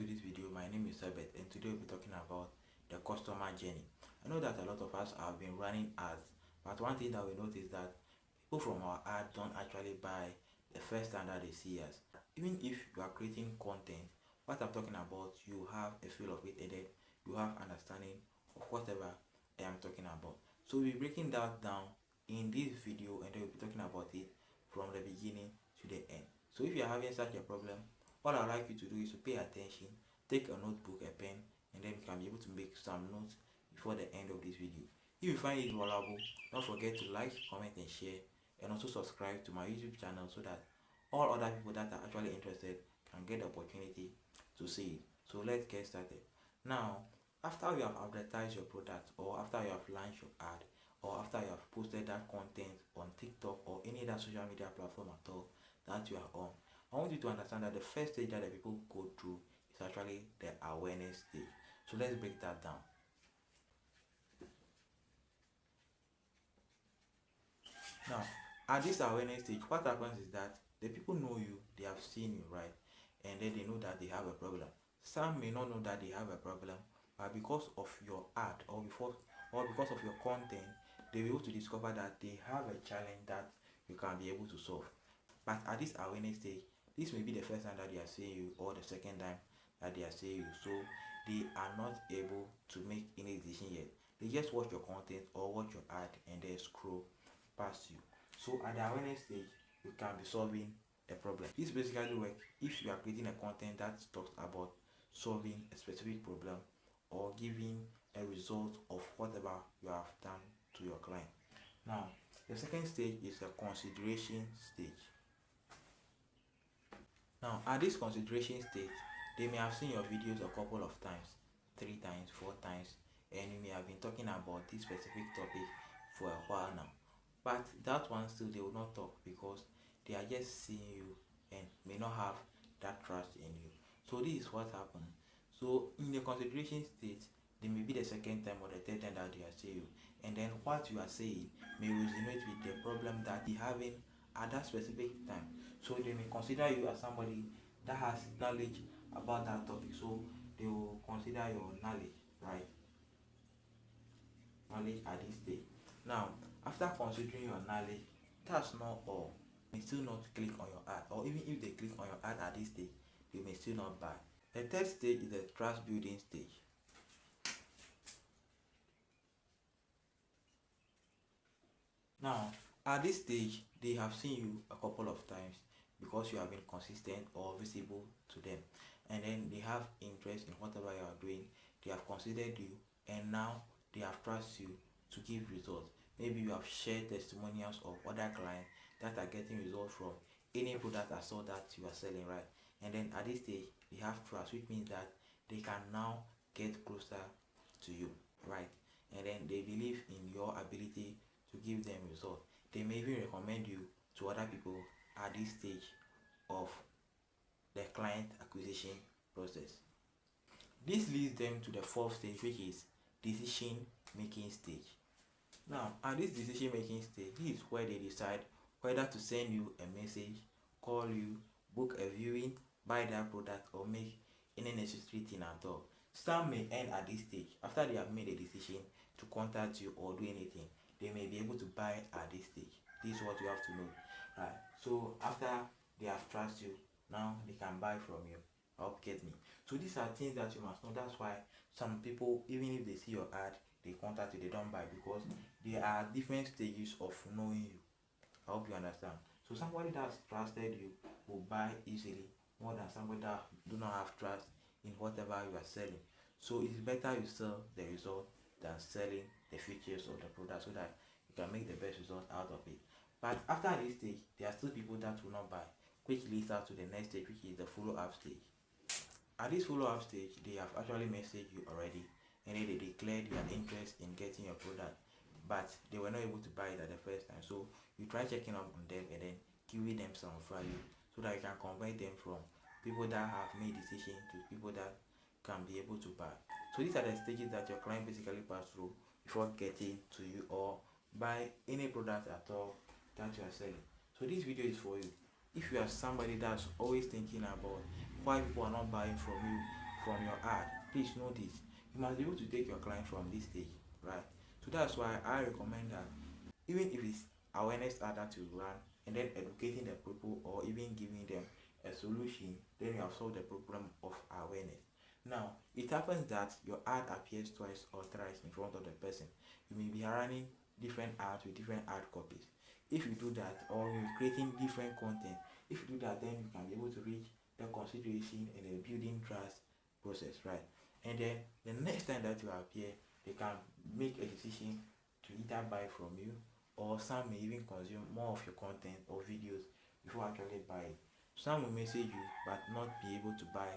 to this video. My name is Herbert and today we'll be talking about the customer journey. I know that a lot of us have been running ads, but one thing that we notice that people from our ad don't actually buy the first time that they see us. Even if you are creating content, what I'm talking about, you have a feel of it and then you have understanding of whatever I am talking about. So we'll be breaking that down in this video and then we'll be talking about it from the beginning to the end. So if you are having such a problem, all I'd like you to do is to pay attention, take a notebook, a pen, and then you can be able to make some notes before the end of this video. If you find it valuable, don't forget to like, comment, and share, and also subscribe to my YouTube channel so that all other people that are actually interested can get the opportunity to see it. So let's get started. Now, after you have advertised your product, or after you have launched your ad, or after you have posted that content on TikTok or any other social media platform at all that you are on, I want you to understand that the first stage that the people go through is actually the awareness stage. So let's break that down. Now, at this awareness stage, what happens is that the people know you, they have seen you, right? And then they know that they have a problem. Some may not know that they have a problem, but because of your ad or because of your content, they'll be able to discover that they have a challenge that you can be able to solve. But at this awareness stage, this may be the first time that they are seeing you or the second time that they are seeing you, so they are not able to make any decision yet. They just watch your content or watch your ad and then scroll past you. So at the awareness stage, you can be solving a problem. This basically works if you are creating a content that talks about solving a specific problem or giving a result of whatever you have done to your client. Now, the second stage is the consideration stage. Now, at this consideration stage, they may have seen your videos a couple of times, 3 times, 4 times, and you may have been talking about this specific topic for a while now. But that one still they will not talk because they are just seeing you and may not have that trust in you. So this is what happens. So in the consideration stage, they may be the second time or the third time that they are seeing you, and then what you are saying may resonate with the problem that they having at that specific time. So they may consider you as somebody that has knowledge about that topic. So they will consider your knowledge, right? Knowledge at this stage. Now, after considering your knowledge, that's not all. They may still not click on your ad, or even if they click on your ad at this stage, they may still not buy. The third stage is the trust building stage. Now, at this stage, they have seen you a couple of times because you have been consistent or visible to them, and then they have interest in whatever you are doing. They have considered you, and now they have trusted you to give results. Maybe you have shared testimonials of other clients that are getting results from any product or so that you are selling, right? And then at this stage, they have trust, which means that they can now get closer to you, right? And then they believe in your ability to give them results. They may even recommend you to other people at this stage of the client acquisition process. This leads them to the fourth stage, which is decision making stage. Now, at this decision making stage, this is where they decide whether to send you a message, call you, book a viewing, buy their product, or make any necessary thing at all. Some may end at this stage after they have made a decision to contact you or do anything. They may be able to buy at this stage. This is what you have to know, right? So after they have trust you, now they can buy from you. Get me? So these are things that you must know. That's why some people, even if they see your ad, they contact you, they don't buy because there are different stages of knowing you. I hope you understand. So somebody that's trusted you will buy easily more than somebody that do not have trust in whatever you are selling. So it's better you sell the result than selling the features of the product so that you can make the best result out of it. But after this stage, there are still people that will not buy, which leads us to the next stage, which is the follow-up stage. At this follow-up stage, they have actually messaged you already, and then they declared their interest in getting your product, but they were not able to buy it at the first time. So you try checking up on them and then giving them some value so that you can convert them from people that have made decisions to people that can be able to buy. So these are the stages that your client basically pass through before getting to you or buy any product at all that you are selling. So this video is for you. If you are somebody that's always thinking about why people are not buying from you, from your ad. Please know this. You must be able to take your client from this stage, right? So that's why I recommend that even if it's awareness ad that you run and then educating the people or even giving them a solution, then you have solved the problem of awareness. Now, it happens that your ad appears twice or thrice in front of the person. You may be running different ads with different ad copies. If you do that, or you're creating different content, if you do that, then you can be able to reach the consideration and the building trust process, right? And then the next time that you appear, they can make a decision to either buy from you, or some may even consume more of your content or videos before actually buying. Some will message you but not be able to buy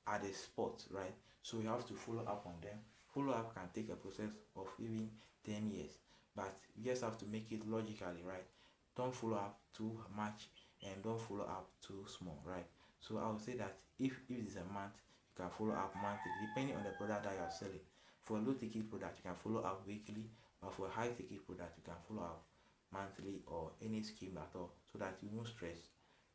at the spot, right? So you have to follow up on them. Follow up can take a process of even 10 years, but you just have to make it logically, right? Don't follow up too much and don't follow up too small, right? So I would say that if it's a month, you can follow up monthly depending on the product that you are selling. For a low ticket product, you can follow up weekly, but for a high ticket product, you can follow up monthly or any scheme at all, so that you won't stress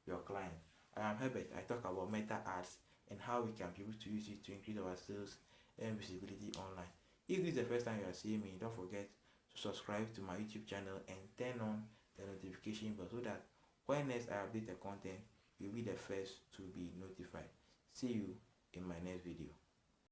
your client. I am Herbert. I talk about meta ads and how we can be able to use it to increase our sales and visibility online. If this is the first time you are seeing me, don't forget to subscribe to my YouTube channel and turn on the notification bell so that when next I update the content, you'll be the first to be notified. See you in my next video.